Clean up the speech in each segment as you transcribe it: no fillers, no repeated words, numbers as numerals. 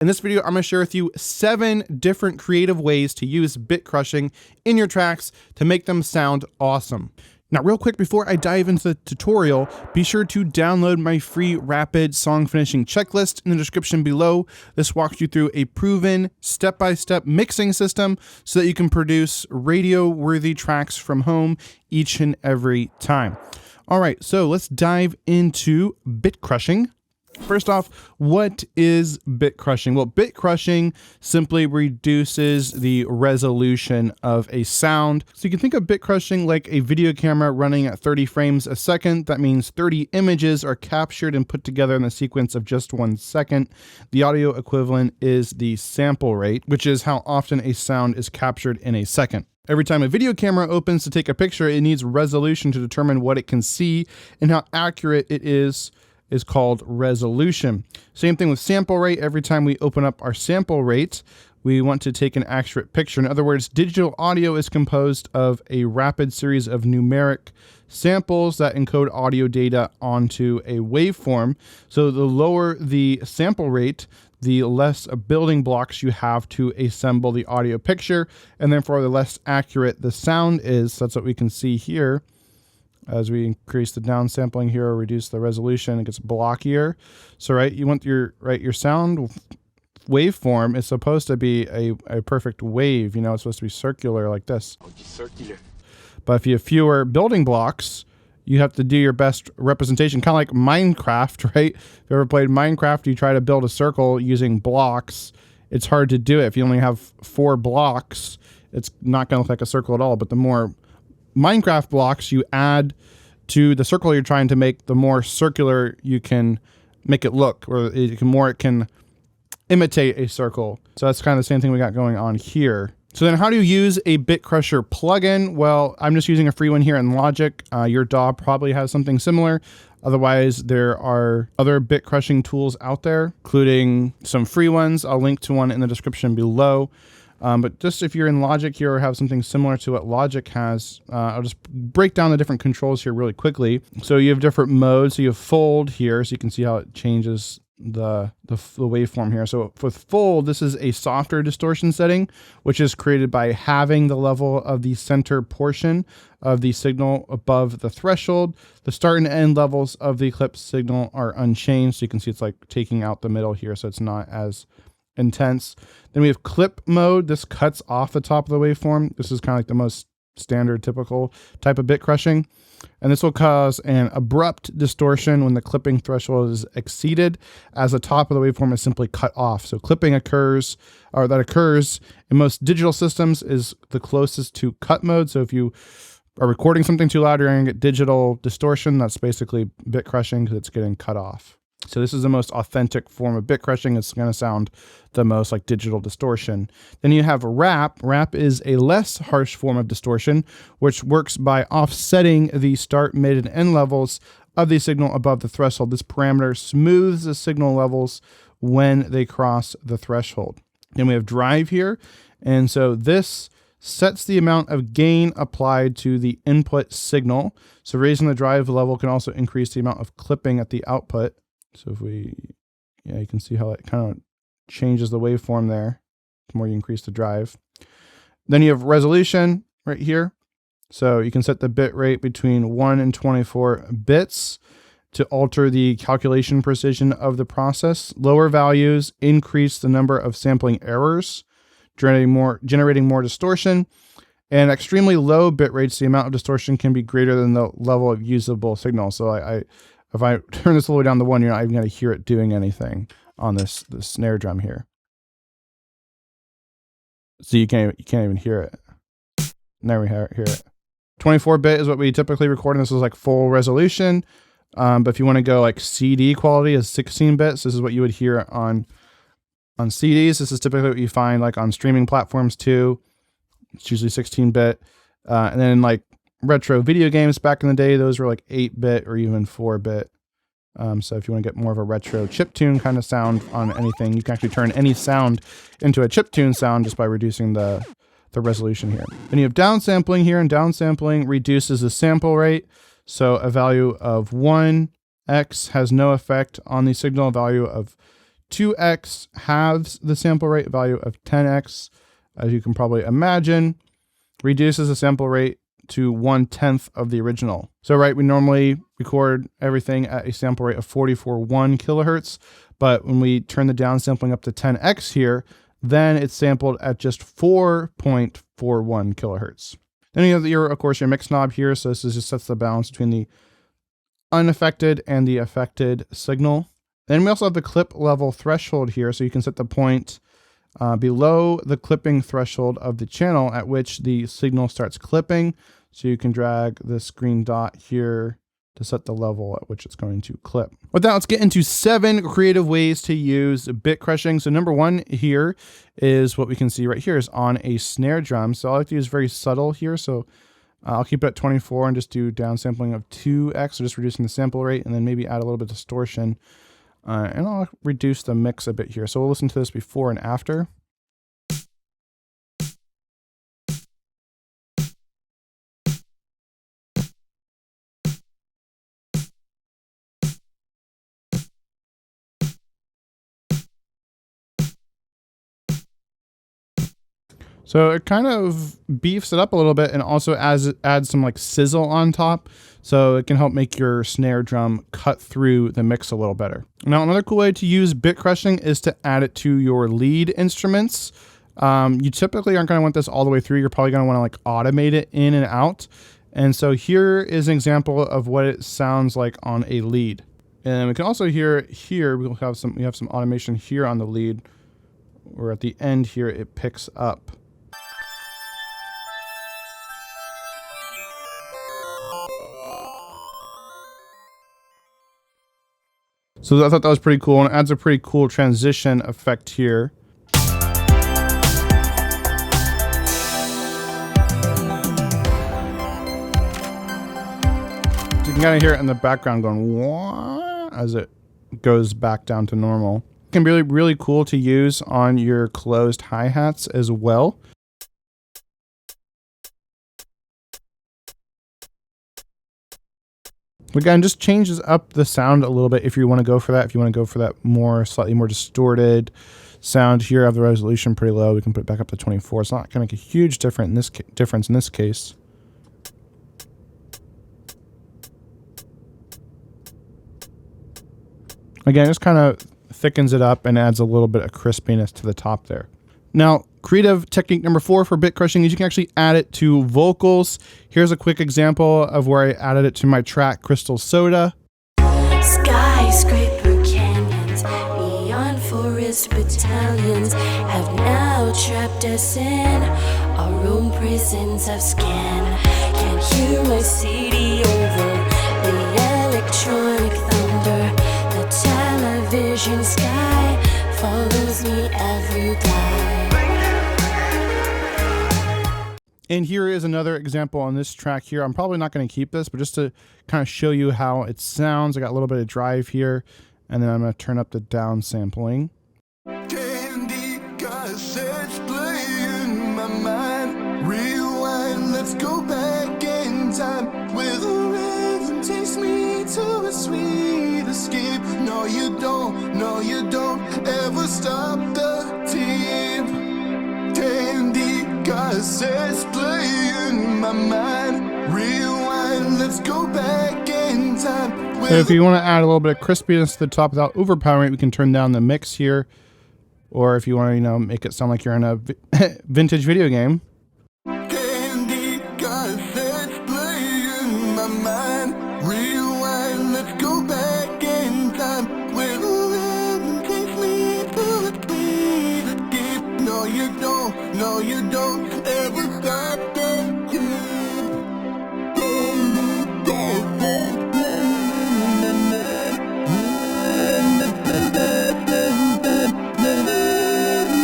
In this video, I'm going to share with you 7 different creative ways to use BitCrushing in your tracks to make them sound awesome. Now, real quick, before I dive into the tutorial, be sure to download my free rapid song finishing checklist in the description below. This walks you through a proven step-by-step mixing system so that you can produce radio-worthy tracks from home each and every time. All right, so let's dive into BitCrushing. First off, what is BitCrushing? Well, BitCrushing simply reduces the resolution of a sound. So you can think of BitCrushing like a video camera running at 30 frames a second. That means 30 images are captured and put together in the sequence of just 1 second. The audio equivalent is the sample rate, which is how often a sound is captured in a second. Every time a video camera opens to take a picture, it needs resolution to determine what it can see, and how accurate it is called resolution. Same thing with sample rate. Every time we open up our sample rate, we want to take an accurate picture. In other words, digital audio is composed of a rapid series of numeric samples that encode audio data onto a waveform. So the lower the sample rate, the less building blocks you have to assemble the audio picture, and therefore the less accurate the sound is. That's what we can see here. As we increase the downsampling here or reduce the resolution, it gets blockier. So you want your sound waveform is supposed to be a perfect wave. You know, it's supposed to be circular like this. Circular. But if you have fewer building blocks, you have to do your best representation, kind of like Minecraft, right? If you ever played Minecraft, you try to build a circle using blocks. It's hard to do it. If you only have 4 blocks, it's not going to look like a circle at all. But the more Minecraft blocks you add to the circle you're trying to make, the more circular you can make it look, or the more it can imitate a circle. So that's kind of the same thing we got going on here. So then how do you use a BitCrusher plugin? Well, I'm just using a free one here in Logic. Your DAW probably has something similar. Otherwise, there are other BitCrushing tools out there, including some free ones. I'll link to one in the description below. But just if you're in Logic here or have something similar to what Logic has, I'll just break down the different controls here really quickly. So you have different modes. So you have fold here, so you can see how it changes the waveform here. So with fold, this is a softer distortion setting, which is created by having the level of the center portion of the signal above the threshold. The start and end levels of the clip signal are unchanged. So you can see it's like taking out the middle here, so it's not as intense. Then we have clip mode. This cuts off the top of the waveform. This is kind of like the most standard, typical type of BitCrushing. And this will cause an abrupt distortion when the clipping threshold is exceeded, as the top of the waveform is simply cut off. So clipping occurs in most digital systems is the closest to cut mode. So if you are recording something too loud, you're going to get digital distortion. That's basically BitCrushing because it's getting cut off. So this is the most authentic form of BitCrushing. It's going to sound the most like digital distortion. Then you have wrap. Wrap is a less harsh form of distortion, which works by offsetting the start, mid, and end levels of the signal above the threshold. This parameter smooths the signal levels when they cross the threshold. Then we have drive here. And so this sets the amount of gain applied to the input signal. So raising the drive level can also increase the amount of clipping at the output. So if you can see how it kind of changes the waveform there. The more you increase the drive. Then you have resolution right here. So you can set the bit rate between 1 and 24 bits to alter the calculation precision of the process. Lower values increase the number of sampling errors, generating more distortion. And extremely low bit rates, the amount of distortion can be greater than the level of usable signal. So if I turn this all the way down to 1, you're not even going to hear it doing anything on this snare drum here. So you can't even hear it. Never hear it. 24-bit is what we typically record, and this is like full resolution. But if you want to go like CD quality is 16 bits, this is what you would hear on CDs. This is typically what you find like on streaming platforms too. It's usually 16-bit. And then like retro video games back in the day, those were like 8-bit or even 4-bit. So if you want to get more of a retro chiptune kind of sound on anything, you can actually turn any sound into a chiptune sound just by reducing the resolution here. Then you have downsampling here, and downsampling reduces the sample rate. So a value of 1x has no effect on the signal. A value of 2x halves the sample rate value of 10x, as you can probably imagine, reduces the sample rate to 1/10 of the original. So right, we normally record everything at a sample rate of 44.1 kilohertz, but when we turn the downsampling up to 10x here, then it's sampled at just 4.41 kilohertz. Then you have of course, your mix knob here. So this just sets the balance between the unaffected and the affected signal. Then we also have the clip level threshold here. So you can set the point below the clipping threshold of the channel at which the signal starts clipping. So you can drag this green dot here to set the level at which it's going to clip. With that, let's get into 7 creative ways to use bit crushing. So number 1 here is what we can see right here is on a snare drum. So I like to use very subtle here. So I'll keep it at 24 and just do downsampling of 2x, so just reducing the sample rate, and then maybe add a little bit of distortion. And I'll reduce the mix a bit here. So we'll listen to this before and after. So it kind of beefs it up a little bit and also adds some like sizzle on top. So it can help make your snare drum cut through the mix a little better. Now, another cool way to use bit crushing is to add it to your lead instruments. You typically aren't going to want this all the way through. You're probably going to want to like automate it in and out. And so here is an example of what it sounds like on a lead. And we can also hear here, we have some automation here on the lead, where at the end here, it picks up. So I thought that was pretty cool, and it adds a pretty cool transition effect here. You can kind of hear it in the background going wah as it goes back down to normal. It can be really cool to use on your closed hi-hats as well. Again, just changes up the sound a little bit if you want to go for that. If you want to go for that slightly more distorted sound here, I have the resolution pretty low. We can put it back up to 24. It's not going to make a huge difference in this case. Again, it just kind of thickens it up and adds a little bit of crispiness to the top there. Now, creative technique number 4 for bit crushing is you can actually add it to vocals. Here's a quick example of where I added it to my track, Crystal Soda. Skyscraper canyons, neon forest battalions have now trapped us in our own prisons of skin. Can't hear my CD over the electronic thunder. The television sky follows me every day. And here is another example on this track here. I'm probably not going to keep this, but just to kind of show you how it sounds. I got a little bit of drive here, and then I'm going to turn up the down sampling. Candy cassettes play in my mind. Rewind, let's go back in time. Where the rhythm takes me to a sweet escape. No, you don't ever stop the team. Candy cassettes play in my mind. Rewind, let's go back in time. So if you want to add a little bit of crispiness to the top without overpowering it, we can turn down the mix here. Or if you want to, make it sound like you're in a vintage video game. Candy cassettes play in my mind. Rewind, let's go back in time. Where the rhythm takes me to a sweet escape. No, you don't ever stop the team. Candy cassettes play in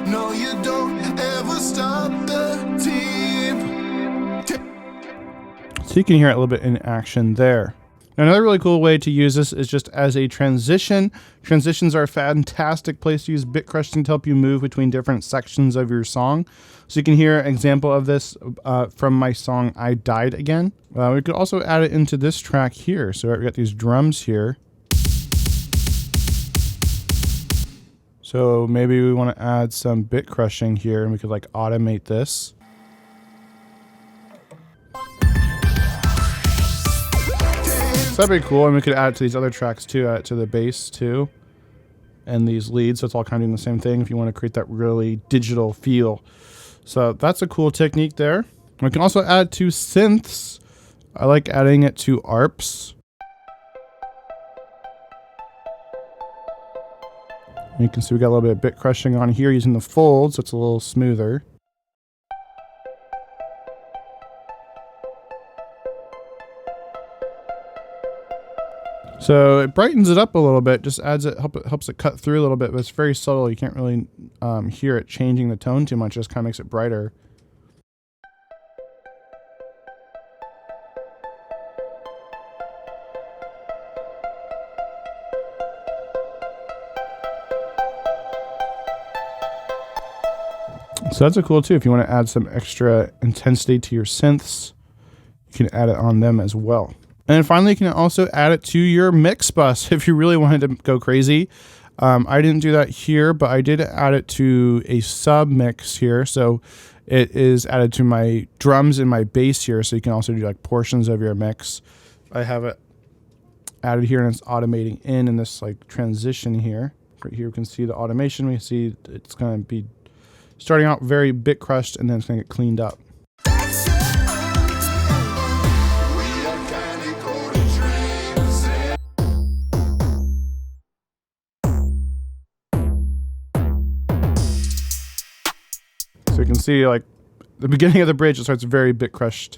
No, you don't ever stop the team. So you can hear it a little bit in action there. Now, another really cool way to use this is just as a transition. Transitions are a fantastic place to use BitCrushing to help you move between different sections of your song. So you can hear an example of this from my song, I Died Again. We could also add it into this track here. So we got these drums here. So maybe we want to add some BitCrushing here, and we could like automate this. So that'd be cool, and we could add it to these other tracks too, add it to the bass too, and these leads, so it's all kind of doing the same thing if you want to create that really digital feel. So that's a cool technique there. We can also add to synths. I like adding it to ARPs. You can see we got a little bit of BitCrushing on here using the fold, so it's a little smoother. So it brightens it up a little bit, just adds it, helps it cut through a little bit, but it's very subtle. You can't really hear it changing the tone too much. It just kind of makes it brighter. So that's a cool too. If you want to add some extra intensity to your synths, you can add it on them as well. And finally, you can also add it to your mix bus if you really wanted to go crazy. I didn't do that here, but I did add it to a sub mix here. So it is added to my drums and my bass here. So you can also do like portions of your mix. I have it added here, and it's automating in this like transition here. Right here, we can see the automation. We see it's going to be starting out very bit crushed, and then it's going to get cleaned up. So you can see like the beginning of the bridge, it starts very bit crushed.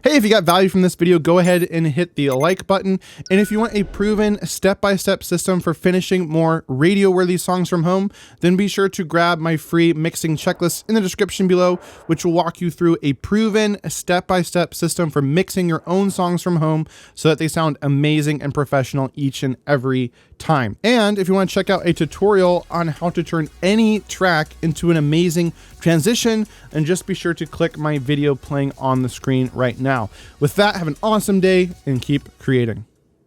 Hey, if you got value from this video, go ahead and hit the like button. And if you want a proven step-by-step system for finishing more radio-worthy songs from home, then be sure to grab my free mixing checklist in the description below, which will walk you through a proven step-by-step system for mixing your own songs from home so that they sound amazing and professional each and every time. And if you want to check out a tutorial on how to turn any track into an amazing transition, then just be sure to click my video playing on the screen right now. With that, have an awesome day and keep creating.